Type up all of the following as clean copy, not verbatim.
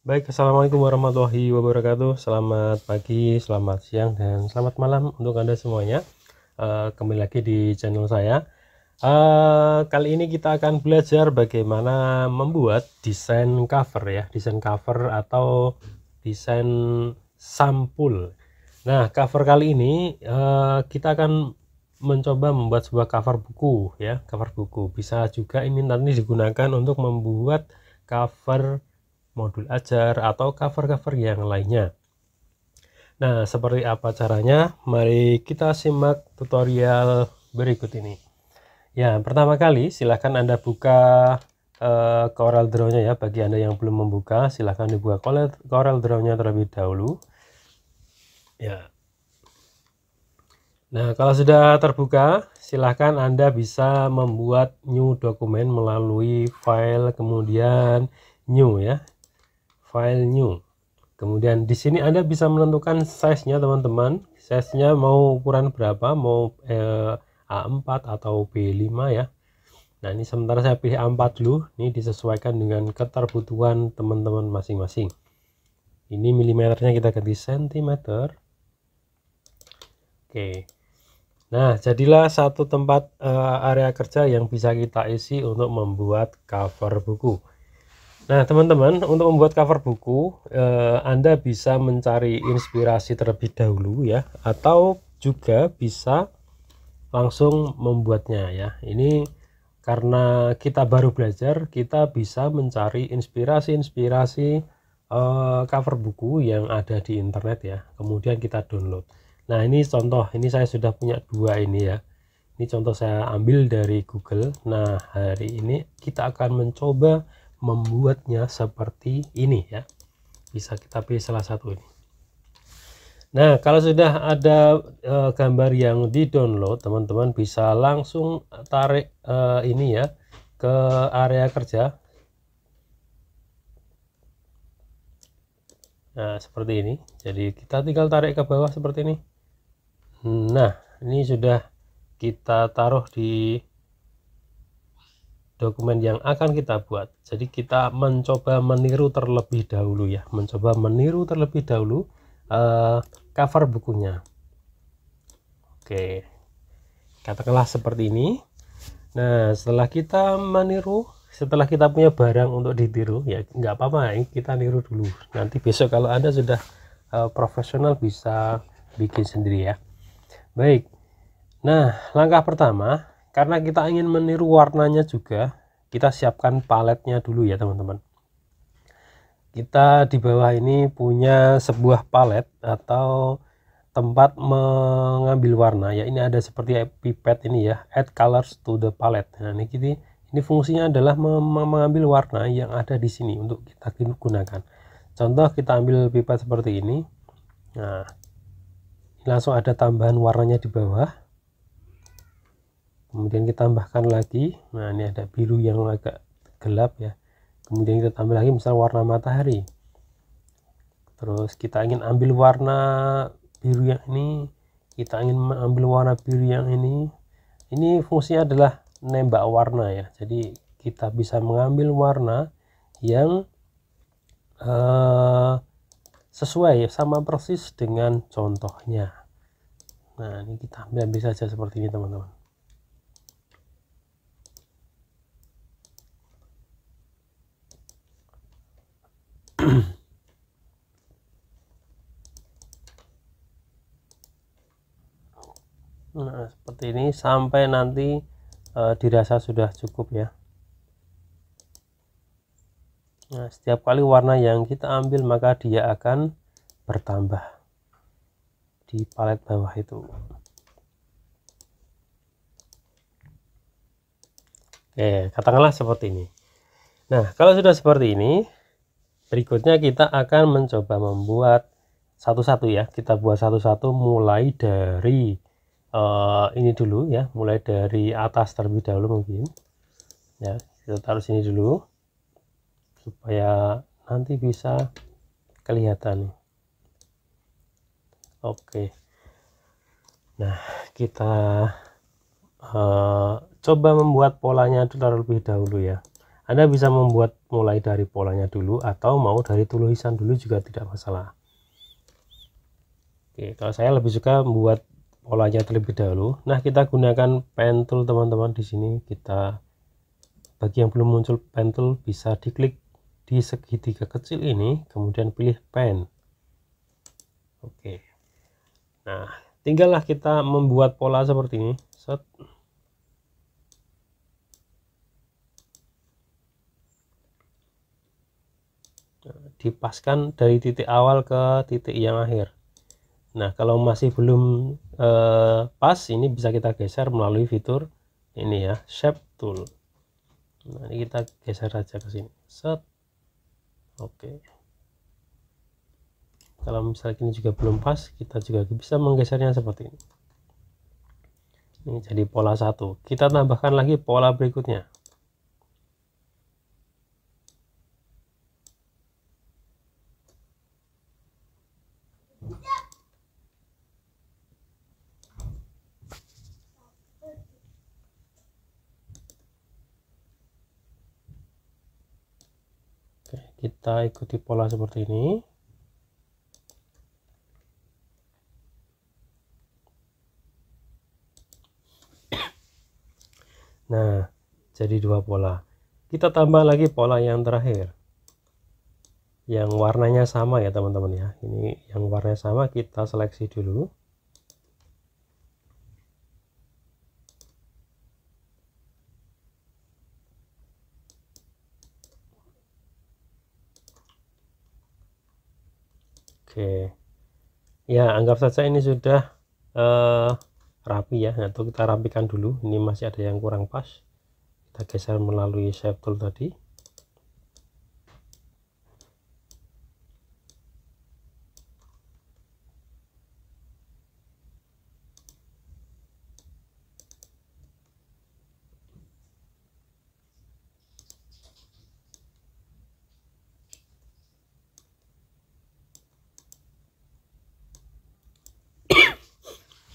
Baik, assalamualaikum warahmatullahi wabarakatuh. Selamat pagi, selamat siang, dan selamat malam untuk Anda semuanya. Kembali lagi di channel saya. Kali ini kita akan belajar bagaimana membuat desain cover ya, desain cover atau desain sampul. Nah, cover kali ini kita akan mencoba membuat sebuah cover buku ya, cover buku. Bisa juga ini nanti digunakan untuk membuat cover modul ajar atau cover-cover yang lainnya. Nah, seperti apa caranya? Mari kita simak tutorial berikut ini. Ya, pertama kali silahkan Anda buka Corel Draw-nya ya. Bagi Anda yang belum membuka, silahkan dibuka Corel Draw-nya terlebih dahulu. Ya. Nah, kalau sudah terbuka, silahkan Anda bisa membuat new dokumen melalui file, kemudian new ya, file new. Kemudian di sini Anda bisa menentukan size-nya teman-teman. Size-nya mau ukuran berapa, mau A4 atau B5 ya. Nah, ini sementara saya pilih A4 dulu. Ini disesuaikan dengan keterbutuhan teman-teman masing-masing. Ini milimeternya kita ganti sentimeter. Oke. Nah, jadilah satu tempat area kerja yang bisa kita isi untuk membuat cover buku. Nah, teman-teman, untuk membuat cover buku, Anda bisa mencari inspirasi terlebih dahulu ya, atau juga bisa langsung membuatnya ya. Ini karena kita baru belajar, kita bisa mencari inspirasi-inspirasi cover buku yang ada di internet ya, kemudian kita download. Nah, ini contoh, ini saya sudah punya dua ini ya. Ini contoh saya ambil dari Google. Nah, hari ini kita akan mencoba membuatnya seperti ini ya. Bisa kita pilih salah satu ini. Nah, kalau sudah ada gambar yang di download, teman-teman bisa langsung tarik ini ya ke area kerja. Nah, seperti ini. Jadi kita tinggal tarik ke bawah seperti ini. Nah, ini sudah kita taruh di dokumen yang akan kita buat. Jadi kita mencoba meniru terlebih dahulu ya, mencoba meniru terlebih dahulu cover bukunya. Oke, katakanlah seperti ini. Nah, setelah kita meniru, setelah kita punya barang untuk ditiru ya, nggak apa-apa, kita niru dulu. Nanti besok kalau Anda sudah profesional bisa bikin sendiri ya. Baik. Nah, langkah pertama, karena kita ingin meniru warnanya juga, kita siapkan paletnya dulu ya teman-teman. Kita di bawah ini punya sebuah palet atau tempat mengambil warna ya. Ini ada seperti pipet ini ya, add colors to the palette. Nah, ini fungsinya adalah mengambil warna yang ada di sini untuk kita gunakan. Contoh, kita ambil pipet seperti ini. Nah, langsung ada tambahan warnanya di bawah. Kemudian kita tambahkan lagi. Nah, ini ada biru yang agak gelap ya. Kemudian kita tambah lagi misal warna matahari. Terus kita ingin ambil warna biru yang ini, kita ingin mengambil warna biru yang ini. Ini fungsinya adalah nembak warna ya. Jadi kita bisa mengambil warna yang sesuai sama persis dengan contohnya. Nah, ini kita ambil saja seperti ini teman-teman. Nah, seperti ini sampai nanti dirasa sudah cukup ya. Nah, setiap kali warna yang kita ambil maka dia akan bertambah di palet bawah itu. Oke, katakanlah seperti ini. Nah, kalau sudah seperti ini, berikutnya kita akan mencoba membuat satu-satu ya. Kita buat satu-satu mulai dari ini dulu ya, mulai dari atas terlebih dahulu mungkin. Ya, kita taruh sini dulu supaya nanti bisa kelihatan. Oke. Nah, kita coba membuat polanya terlebih dahulu ya. Anda bisa membuat mulai dari polanya dulu atau mau dari tulisan dulu juga tidak masalah. Oke, kalau saya lebih suka membuat polanya terlebih dahulu. Nah, kita gunakan pen tool teman-teman. Di sini kita, bagi yang belum muncul pen tool, bisa diklik di segitiga kecil ini, kemudian pilih pen. Oke, nah tinggallah kita membuat pola seperti ini. Set. Dipaskan dari titik awal ke titik yang akhir. Nah, kalau masih belum pas, ini bisa kita geser melalui fitur ini ya, shape tool. Nah, ini kita geser aja ke sini. Set. Oke. Kalau misalnya ini juga belum pas, kita juga bisa menggesernya seperti ini. Ini jadi pola 1. Kita tambahkan lagi pola berikutnya. Oke, kita ikuti pola seperti ini. Nah, jadi 2 pola. Kita tambah lagi pola yang terakhir, yang warnanya sama ya teman-teman ya. Ini yang warnanya sama, kita seleksi dulu. Oke, ya anggap saja ini sudah rapi ya. Nah, itu kita rapikan dulu. Ini masih ada yang kurang pas, kita geser melalui shape tool tadi.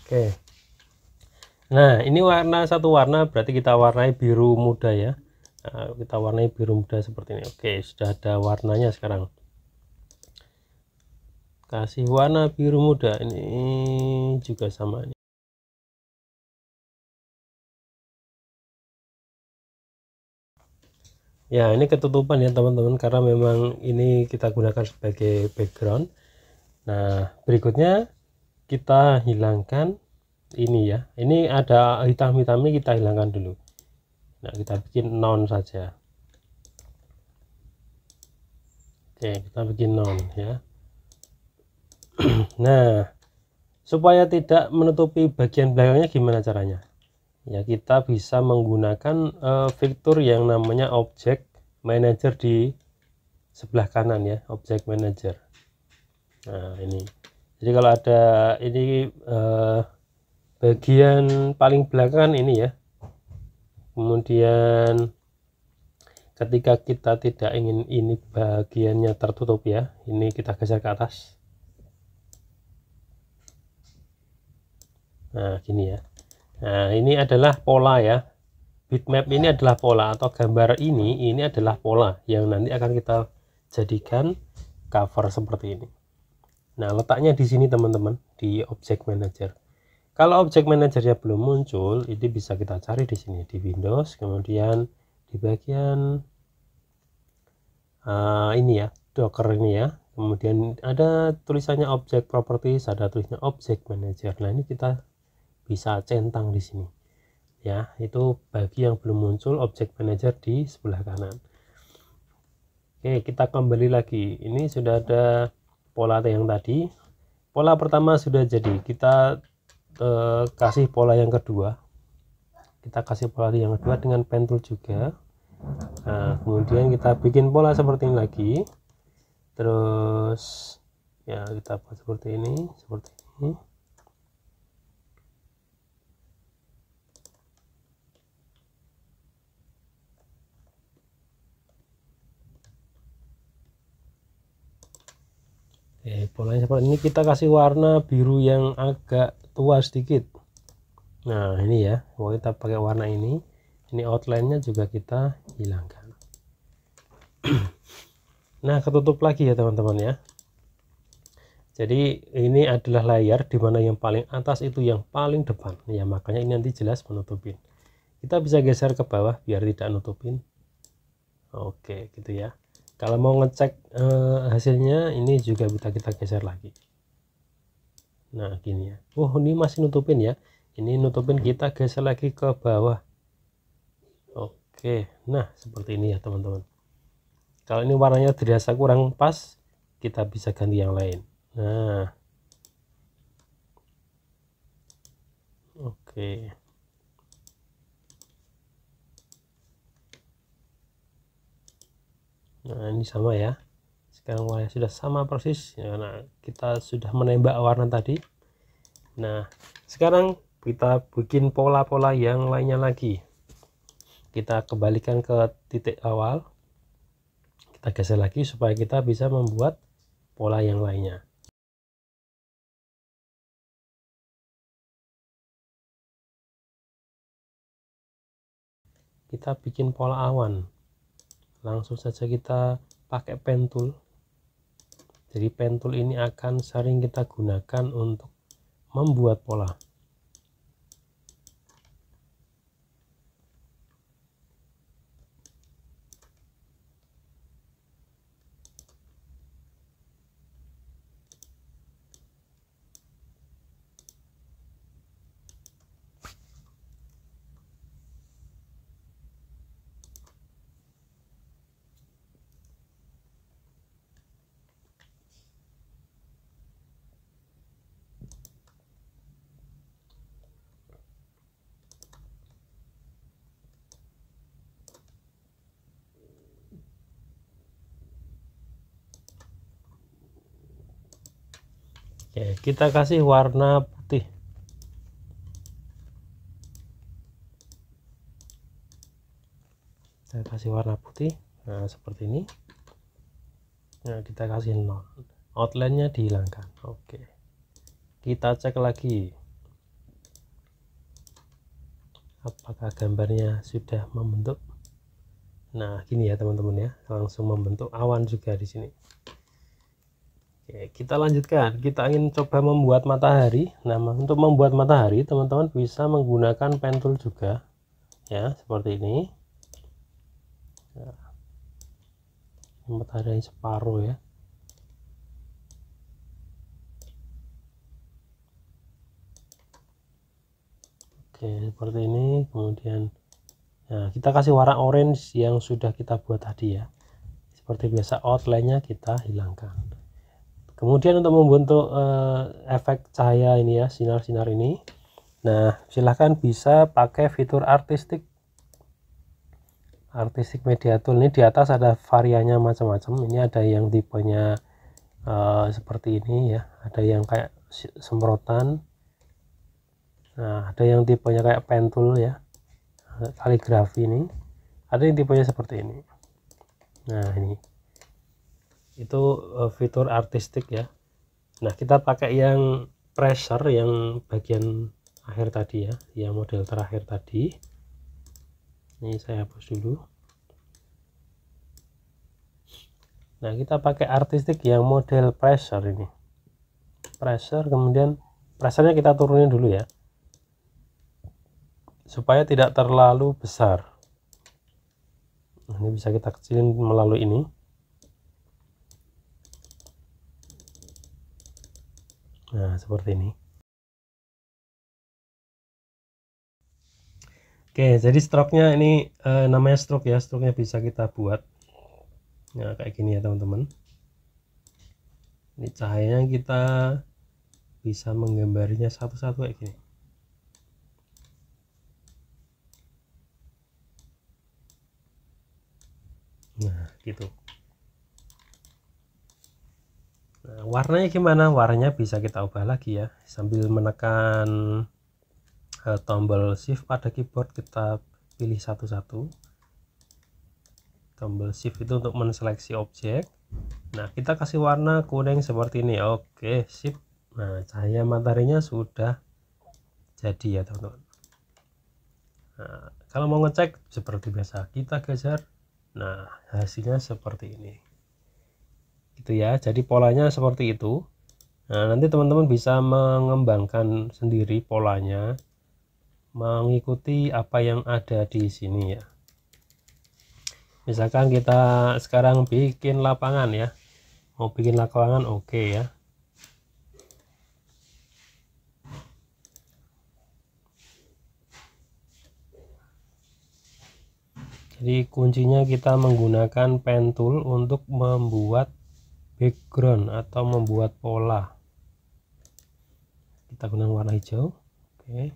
Oke, nah ini satu warna, berarti kita warnai biru muda ya. Nah, kita warnai biru muda seperti ini. Oke, sudah ada warnanya sekarang. Kasih warna biru muda, ini juga sama. Ya, ini ketutupan ya teman-teman, karena memang ini kita gunakan sebagai background. Nah, berikutnya kita hilangkan ini ya. Ini ada hitam-hitamnya, kita hilangkan dulu. Nah, kita bikin none saja. Oke, kita bikin none ya. Nah, supaya tidak menutupi bagian belakangnya, gimana caranya? Ya, kita bisa menggunakan fitur yang namanya object manager di sebelah kanan ya, object manager. Nah, ini jadi kalau ada ini bagian paling belakang ini ya, kemudian ketika kita tidak ingin ini bagiannya tertutup ya, ini kita geser ke atas. Nah, gini ya. Nah, ini adalah pola ya. Bitmap ini adalah pola, atau gambar ini adalah pola yang nanti akan kita jadikan cover seperti ini. Nah, letaknya di sini teman-teman, di object manager. Kalau object manajernya belum muncul, ini bisa kita cari di sini di Windows, kemudian di bagian ini ya, Docker ini ya. Kemudian ada tulisannya object properties, ada tulisannya object manager. Nah, ini kita bisa centang di sini ya. Itu bagi yang belum muncul object manager di sebelah kanan. Oke, kita kembali lagi. Ini sudah ada pola yang tadi. Pola pertama sudah jadi, kita kasih pola yang kedua. Kita kasih pola yang kedua dengan pen tool juga. Nah, kemudian kita bikin pola seperti ini lagi. Terus ya kita buat seperti ini, seperti ini. Polanya seperti ini, kita kasih warna biru yang agak tua sedikit. Nah, ini ya, kalau kita pakai warna ini outline-nya juga kita hilangkan. Nah, ketutup lagi ya teman-teman ya. Jadi ini adalah layar dimana yang paling atas itu yang paling depan ya, makanya ini nanti jelas menutupin. Kita bisa geser ke bawah biar tidak nutupin. Oke gitu ya. Kalau mau ngecek hasilnya ini juga bisa kita geser lagi. Nah gini ya. Oh ini masih nutupin ya. Ini nutupin, kita geser lagi ke bawah. Oke, nah seperti ini ya teman-teman. Kalau ini warnanya dirasa kurang pas, kita bisa ganti yang lain. Nah oke. Nah ini sama ya. Sekarang warnanya sudah sama persis ya. Nah kita sudah menembak warna tadi. Nah sekarang kita bikin pola-pola yang lainnya lagi. Kita kembalikan ke titik awal, kita geser lagi supaya kita bisa membuat pola yang lainnya. Kita bikin pola awan, langsung saja kita pakai pen tool. Jadi pen tool ini akan sering kita gunakan untuk membuat pola. Oke, kita kasih warna putih. Kita kasih warna putih. Nah seperti ini. Nah kita kasih 0, outline-nya dihilangkan. Oke, kita cek lagi apakah gambarnya sudah membentuk. Nah gini ya teman-teman ya, langsung membentuk awan juga di sini. Oke, kita lanjutkan. Kita ingin coba membuat matahari. Nah untuk membuat matahari teman-teman bisa menggunakan pen tool juga ya, seperti ini. Nah, matahari separuh ya. Oke seperti ini. Kemudian nah kita kasih warna orange yang sudah kita buat tadi ya. Seperti biasa outline-nya kita hilangkan. Kemudian untuk membentuk efek cahaya ini ya, sinar-sinar ini, nah silahkan bisa pakai fitur artistik media tool. Ini di atas ada variannya macam-macam. Ini ada yang tipenya seperti ini ya, ada yang kayak semprotan, nah ada yang tipenya kayak pen tool ya, kaligrafi. Ini ada yang tipenya seperti ini. Nah ini itu fitur artistik ya. Nah kita pakai yang pressure yang bagian akhir tadi ya, yang model terakhir tadi. Ini saya hapus dulu. Nah kita pakai artistik yang model pressure ini, pressure, kemudian pressernya kita turunin dulu ya supaya tidak terlalu besar. Nah, ini bisa kita kecilin melalui ini. Nah seperti ini. Oke jadi stroke-nya ini namanya stroke ya, stroke-nya bisa kita buat nah kayak gini ya teman-teman. Ini cahayanya kita bisa menggambarinya satu-satu kayak gini. Nah gitu. Nah, warnanya gimana? Warnanya bisa kita ubah lagi ya sambil menekan tombol shift pada keyboard. Kita pilih satu-satu. Tombol shift itu untuk menseleksi objek. Nah kita kasih warna kuning seperti ini. Oke sip. Nah cahaya mataharinya sudah jadi ya teman-teman. Nah, kalau mau ngecek seperti biasa kita geser Nah, hasilnya seperti ini gitu ya. Jadi polanya seperti itu. Nah, nanti teman-teman bisa mengembangkan sendiri polanya, mengikuti apa yang ada di sini ya. Misalkan kita sekarang bikin lapangan ya, mau bikin lapangan, oke ya. Jadi kuncinya kita menggunakan pen tool untuk membuat background atau membuat pola. Kita gunakan warna hijau. Oke.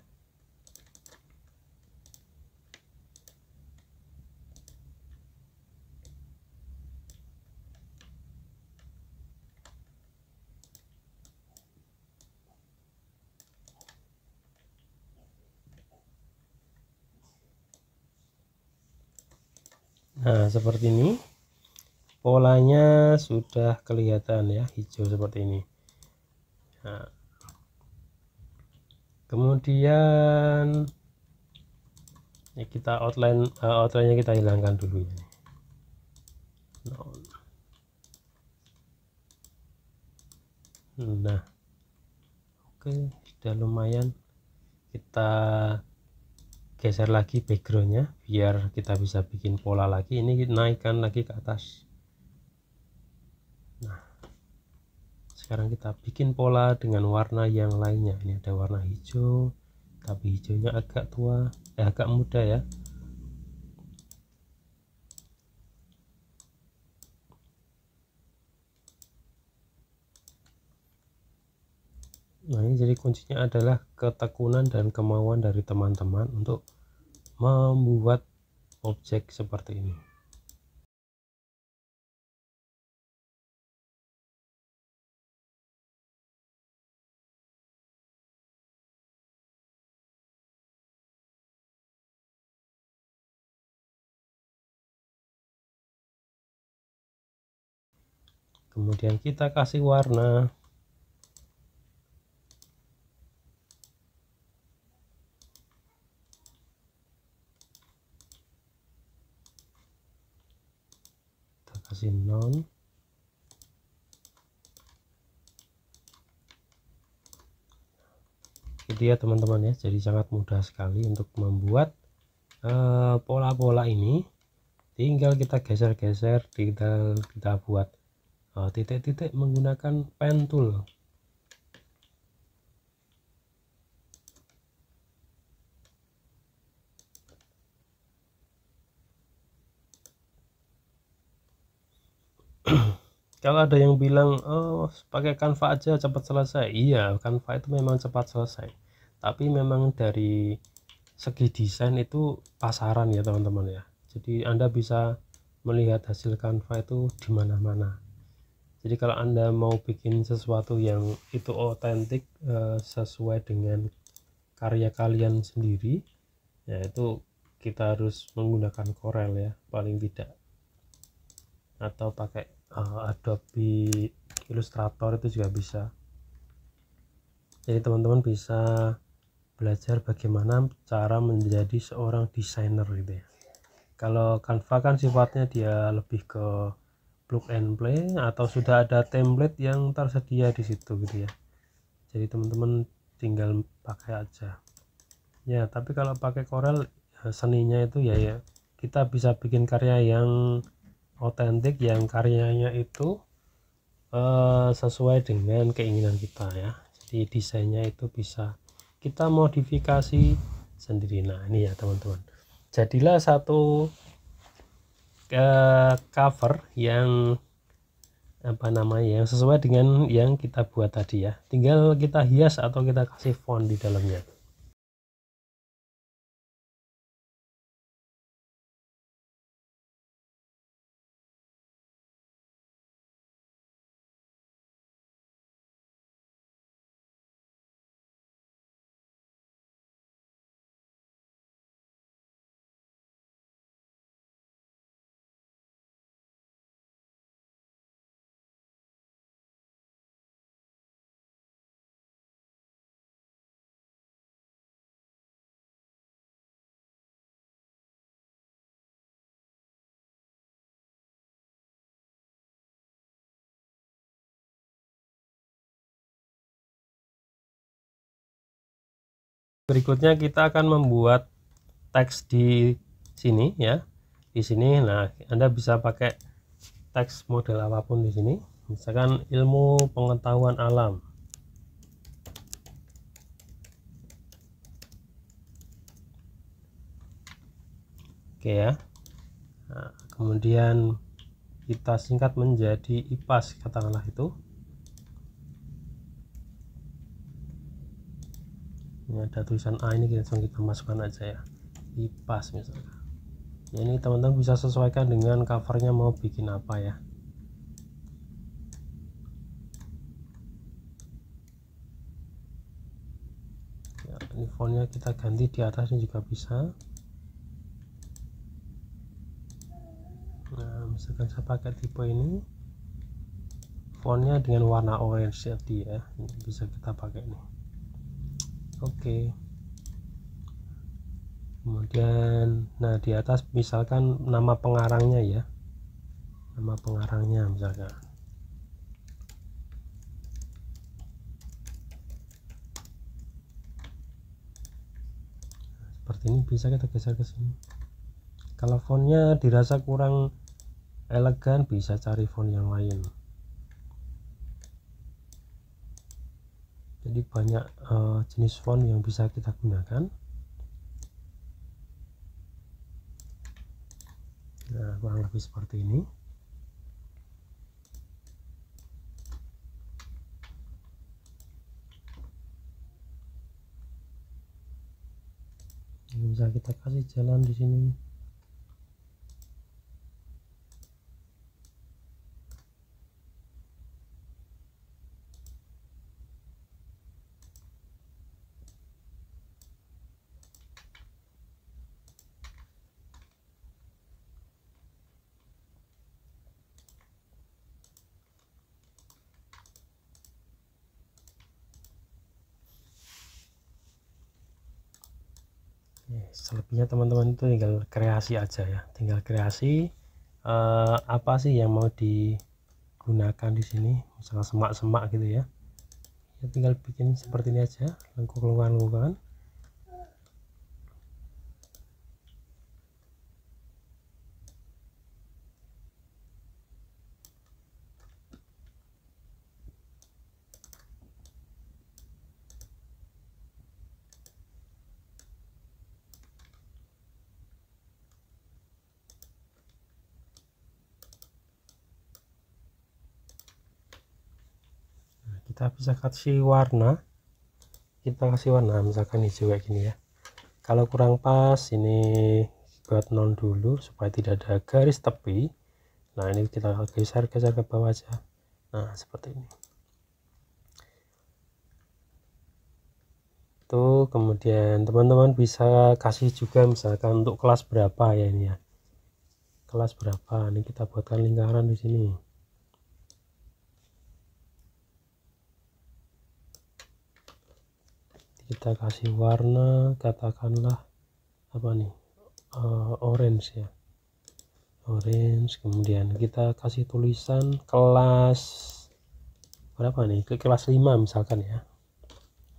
Nah, seperti ini. Polanya sudah kelihatan ya, hijau seperti ini. Nah, kemudian ya kita outline-nya kita hilangkan dulu ya. Nah, oke, sudah lumayan. Kita geser lagi backgroundnya biar kita bisa bikin pola lagi. Ini naikkan lagi ke atas. Nah, sekarang kita bikin pola dengan warna yang lainnya. Ini ada warna hijau, tapi hijaunya agak tua, agak muda ya. Nah, ini jadi kuncinya adalah ketekunan dan kemauan dari teman-teman untuk membuat objek seperti ini. Kemudian kita kasih warna. Kita kasih non. Itu ya teman-teman ya, jadi sangat mudah sekali untuk membuat pola-pola ini. Tinggal kita geser-geser, kita buat titik-titik menggunakan pen tool. Kalau ada yang bilang, oh pakai Canva aja cepat selesai, iya Canva itu memang cepat selesai, tapi memang dari segi desain itu pasaran ya teman-teman ya. Jadi Anda bisa melihat hasil Canva itu di mana-mana. Jadi kalau Anda mau bikin sesuatu yang itu otentik, sesuai dengan karya kalian sendiri, yaitu kita harus menggunakan Corel ya paling tidak, atau pakai Adobe Illustrator itu juga bisa. Jadi teman-teman bisa belajar bagaimana cara menjadi seorang desainer gitu ya. Kalau Canva kan sifatnya dia lebih ke plug and play atau sudah ada template yang tersedia di situ gitu ya. Jadi teman-teman tinggal pakai aja. Ya, tapi kalau pakai Corel seninya itu ya kita bisa bikin karya yang otentik, yang karyanya itu sesuai dengan keinginan kita ya. Jadi desainnya itu bisa kita modifikasi sendiri. Nah, ini ya teman-teman, jadilah satu cover yang apa namanya, yang sesuai dengan yang kita buat tadi ya. Tinggal kita hias atau kita kasih font di dalamnya. Berikutnya kita akan membuat teks di sini ya. Di sini, nah Anda bisa pakai teks model apapun di sini. Misalkan ilmu pengetahuan alam. Oke ya. Nah, kemudian kita singkat menjadi IPAS, katakanlah itu. Ini ada tulisan A, ini kita masukkan aja ya, IPAS misalnya. Ya, ini teman-teman bisa sesuaikan dengan covernya mau bikin apa ya. Ya, ini fontnya kita ganti di atasnya juga bisa. Nah, misalkan saya pakai tipe ini, fontnya dengan warna orange tadi ya, ini bisa kita pakai ini. Oke. Kemudian nah di atas misalkan nama pengarangnya ya, nama pengarangnya misalkan seperti ini, bisa kita geser ke sini. Kalau fontnya dirasa kurang elegan, bisa cari font yang lain. Jadi banyak jenis font yang bisa kita gunakan. Nah, kurang lebih seperti ini. Ini bisa kita kasih jalan di sini. Selebihnya teman-teman itu tinggal kreasi aja ya, tinggal kreasi apa sih yang mau digunakan di sini. Misalnya semak-semak gitu ya, ya tinggal bikin seperti ini aja, lengkung-lengkungan. Kita bisa kasih warna, misalkan hijau kayak gini ya. Kalau kurang pas, ini buat nol dulu supaya tidak ada garis tepi. Nah, ini kita geser ke bawah aja. Nah, seperti ini tuh. Kemudian teman-teman bisa kasih juga misalkan untuk kelas berapa ya, ini ya, kelas berapa. Ini kita buatkan lingkaran di sini. Kita kasih warna, katakanlah apa nih, orange ya, orange. Kemudian kita kasih tulisan kelas berapa nih, ke kelas 5 misalkan ya,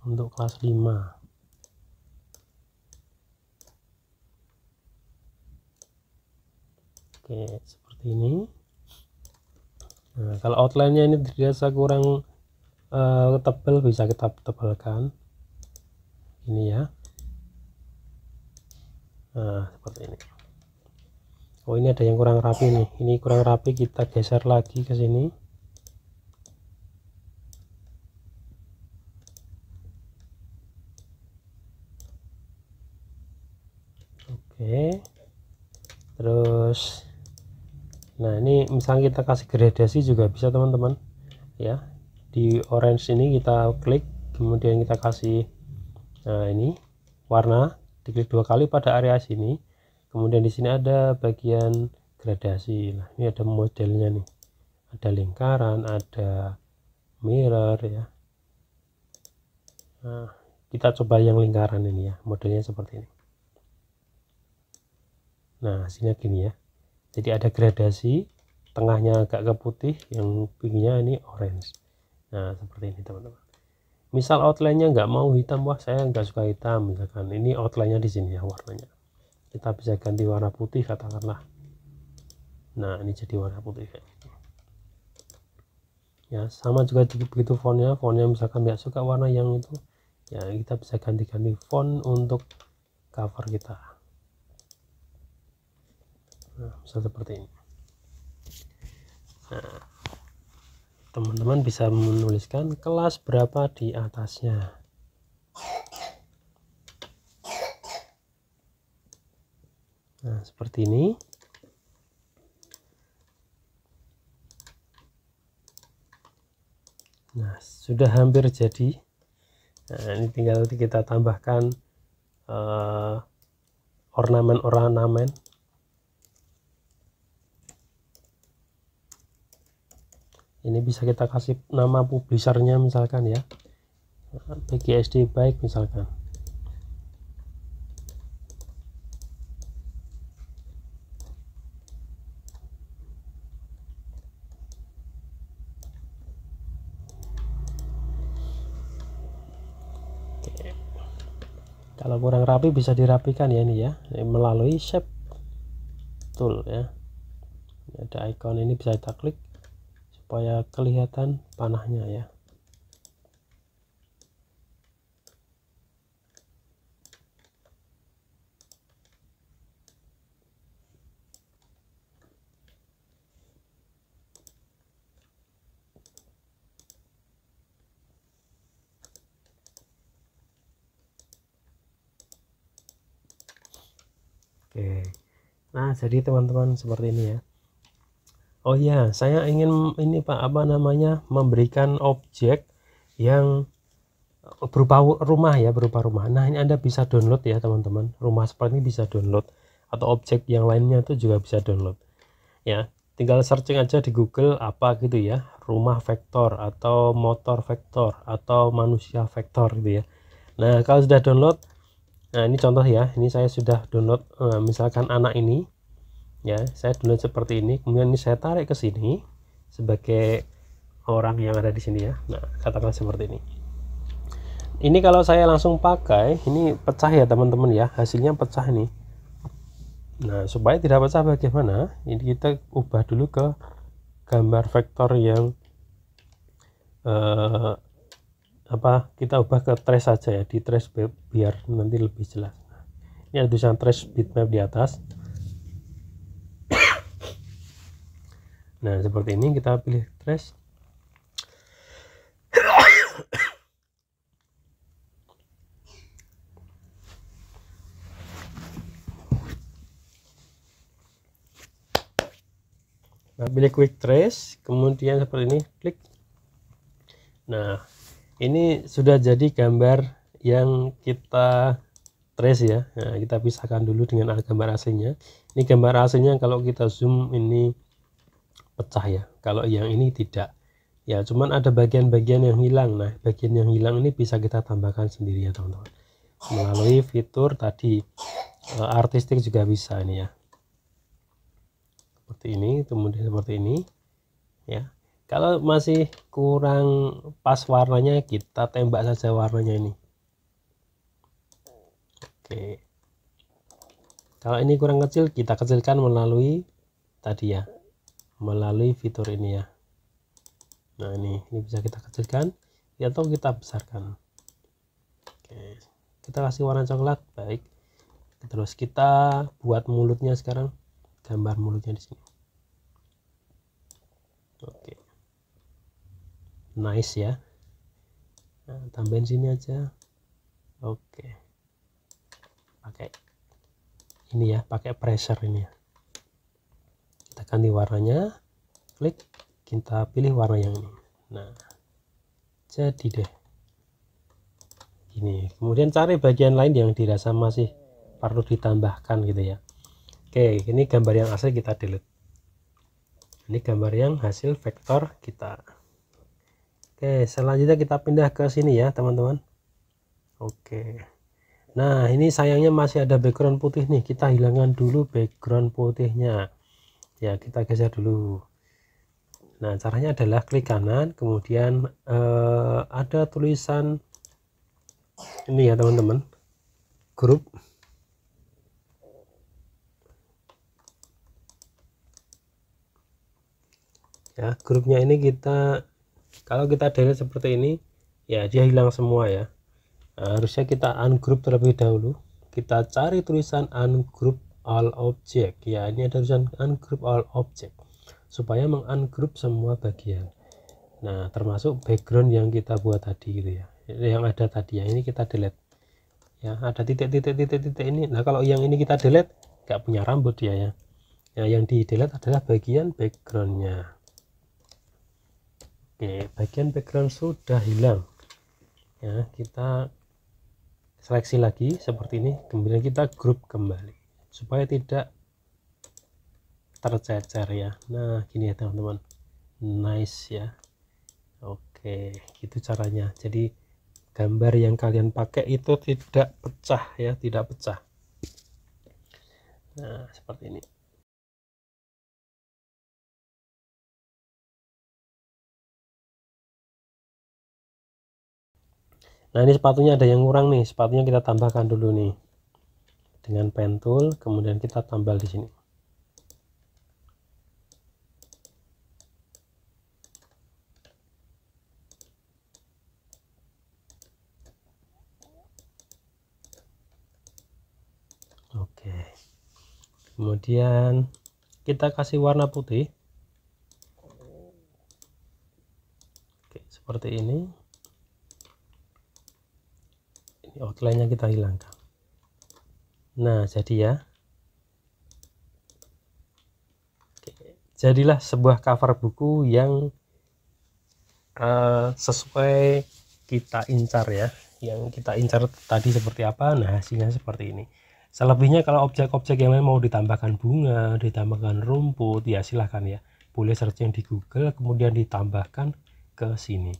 untuk kelas 5. Oke, seperti ini. Nah, kalau outline-nya ini dirasa kurang tebal, bisa kita tebalkan ini ya. Nah, seperti ini. Oh, ini ada yang kurang rapi nih, ini kurang rapi, kita geser lagi ke sini. Oke, terus nah ini misalnya kita kasih gradasi juga bisa teman-teman ya. Di orange ini kita klik, kemudian kita kasih ini warna, diklik 2 kali pada area sini, kemudian di sini ada bagian gradasi. Nah, ini ada modelnya nih, ada lingkaran, ada mirror ya. Nah, kita coba yang lingkaran ini ya, modelnya seperti ini. Nah, hasilnya gini ya, jadi ada gradasi, tengahnya agak ke putih, yang pinggirnya ini orange. Nah, seperti ini teman-teman. misal outline-nya nggak mau hitam, wah saya nggak suka hitam misalkan, ini outline-nya di sini ya warnanya, kita bisa ganti warna putih katakanlah. Nah ini jadi warna putih kayak gitu ya. Sama juga begitu fontnya misalkan nggak suka warna yang itu ya, kita bisa ganti-ganti font untuk cover kita. Nah, bisa seperti ini. Nah, teman-teman bisa menuliskan kelas berapa di atasnya. Nah seperti ini. Nah sudah hampir jadi. Nah ini tinggal kita tambahkan ornamen-ornamen. Ini bisa kita kasih nama publishernya misalkan ya, PGSD baik misalkan. Oke. Kalau kurang rapi bisa dirapikan ya ini ya, melalui shape tool ya. Ini ada icon, ini bisa kita klik supaya kelihatan panahnya ya. Oke. Nah jadi teman-teman seperti ini ya. Oh ya, saya ingin ini Pak, apa namanya, memberikan objek yang berupa rumah ya, berupa rumah. Nah ini Anda bisa download ya teman-teman, rumah seperti ini bisa download, atau objek yang lainnya itu juga bisa download ya. Tinggal searching aja di Google apa gitu ya, rumah vektor atau motor vektor atau manusia vektor gitu ya. Nah kalau sudah download, nah ini contoh ya, ini saya sudah download misalkan anak ini ya, saya download seperti ini, kemudian ini saya tarik ke sini sebagai orang yang ada di sini ya. Nah katakan seperti ini. Ini kalau saya langsung pakai, ini pecah ya teman-teman ya, hasilnya pecah ini. Nah supaya tidak pecah bagaimana, ini kita ubah dulu ke gambar vektor yang kita ubah ke trace saja ya, di trace biar nanti lebih jelas. Nah, ini ada tulisan trace bitmap di atas. Nah seperti ini, kita pilih trace. Nah, pilih quick trace, kemudian seperti ini, klik. Nah ini sudah jadi gambar yang kita trace ya. Nah, kita pisahkan dulu dengan gambar aslinya. Ini gambar aslinya, kalau kita zoom ini pecah ya, kalau yang ini tidak ya, cuman ada bagian-bagian yang hilang. Nah bagian yang hilang ini bisa kita tambahkan sendiri ya teman-teman, melalui fitur tadi, artistik juga bisa ini ya, seperti ini, kemudian seperti ini ya. Kalau masih kurang pas warnanya, kita tembak saja warnanya ini. Oke, kalau ini kurang kecil, kita kecilkan melalui tadi ya, melalui fitur ini ya. Nah ini bisa kita kecilkan atau kita besarkan. Oke, kita kasih warna coklat, baik. Terus kita buat mulutnya sekarang, gambar mulutnya di sini. Oke, nice ya. Nah, tambahin sini aja. Oke, pakai ini ya, pakai pressure ini ya. Kita ganti warnanya, klik, kita pilih warna yang ini. Nah jadi deh ini, kemudian cari bagian lain yang dirasa masih perlu ditambahkan gitu ya. Oke, ini gambar yang asli kita delete, ini gambar yang hasil vektor kita. Oke, selanjutnya kita pindah ke sini ya teman-teman. Oke, nah ini sayangnya masih ada background putih nih, kita hilangkan dulu background putihnya ya, kita geser dulu. Nah, caranya adalah klik kanan, kemudian ada tulisan ini ya teman-teman, grup. Ya, grupnya ini kalau kita delete seperti ini, ya dia hilang semua ya. Nah, harusnya kita ungroup terlebih dahulu. Kita cari tulisan ungroup all object. Ya, ini ada tulisan ungroup all object supaya mengungroup semua bagian. Nah, termasuk background yang kita buat tadi gitu ya, yang ada tadi ya, ini kita delete ya, ada titik ini. Nah, kalau yang ini kita delete nggak punya rambut dia ya. Nah, yang di delete adalah bagian backgroundnya. Oke, bagian background sudah hilang ya, kita seleksi lagi seperti ini, kemudian kita grup kembali supaya tidak tercecer ya. Nah, gini ya teman-teman, nice ya. Oke, gitu caranya. Jadi gambar yang kalian pakai itu tidak pecah ya, tidak pecah. Nah, seperti ini. Nah, ini sepatunya ada yang kurang nih, sepatunya kita tambahkan dulu nih dengan pen tool, kemudian kita tambal di sini. Oke, kemudian kita kasih warna putih. Oke, seperti ini outline-nya kita hilangkan. Nah, jadi ya. Oke, jadilah sebuah cover buku yang sesuai kita incar ya, yang kita incar tadi seperti apa. Nah, hasilnya seperti ini. Selebihnya kalau objek-objek yang lain mau ditambahkan bunga, ditambahkan rumput, ya silahkan ya, boleh searching di Google kemudian ditambahkan ke sini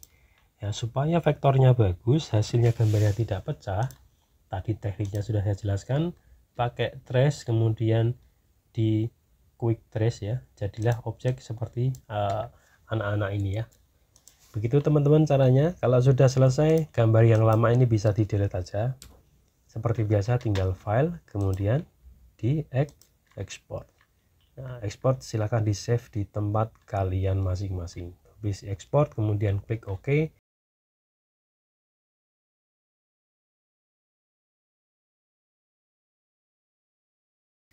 ya, supaya vektornya bagus, hasilnya gambarnya tidak pecah. Tadi tekniknya sudah saya jelaskan, pakai trace kemudian di quick trace ya, jadilah objek seperti anak-anak ini ya. Begitu teman-teman caranya. Kalau sudah selesai, gambar yang lama ini bisa di delete aja. Seperti biasa, tinggal file kemudian di export. Nah, export silahkan di save di tempat kalian masing-masing. Habis export kemudian klik OK.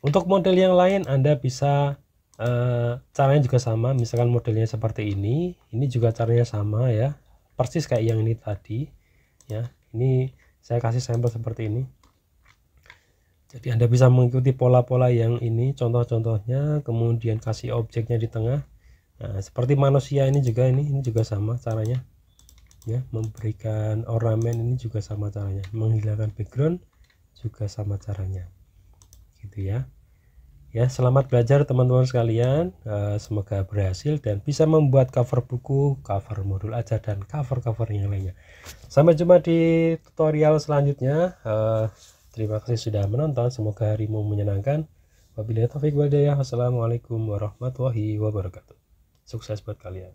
Untuk model yang lain Anda bisa caranya juga sama, misalkan modelnya seperti ini juga caranya sama ya, persis kayak yang ini tadi ya. Ini saya kasih sampel seperti ini, jadi Anda bisa mengikuti pola-pola yang ini, contoh-contohnya, kemudian kasih objeknya di tengah. Nah, seperti manusia ini juga, ini juga sama caranya ya, memberikan ornamen ini juga sama caranya, menghilangkan background juga sama caranya gitu ya. Ya, selamat belajar teman-teman sekalian, semoga berhasil dan bisa membuat cover buku, cover modul ajar, dan cover-cover yang lainnya. Sampai jumpa di tutorial selanjutnya. Terima kasih sudah menonton, semoga harimu menyenangkan. Wabillahi taufiq wal hidayah. Wassalamualaikum warahmatullahi wabarakatuh. Sukses buat kalian.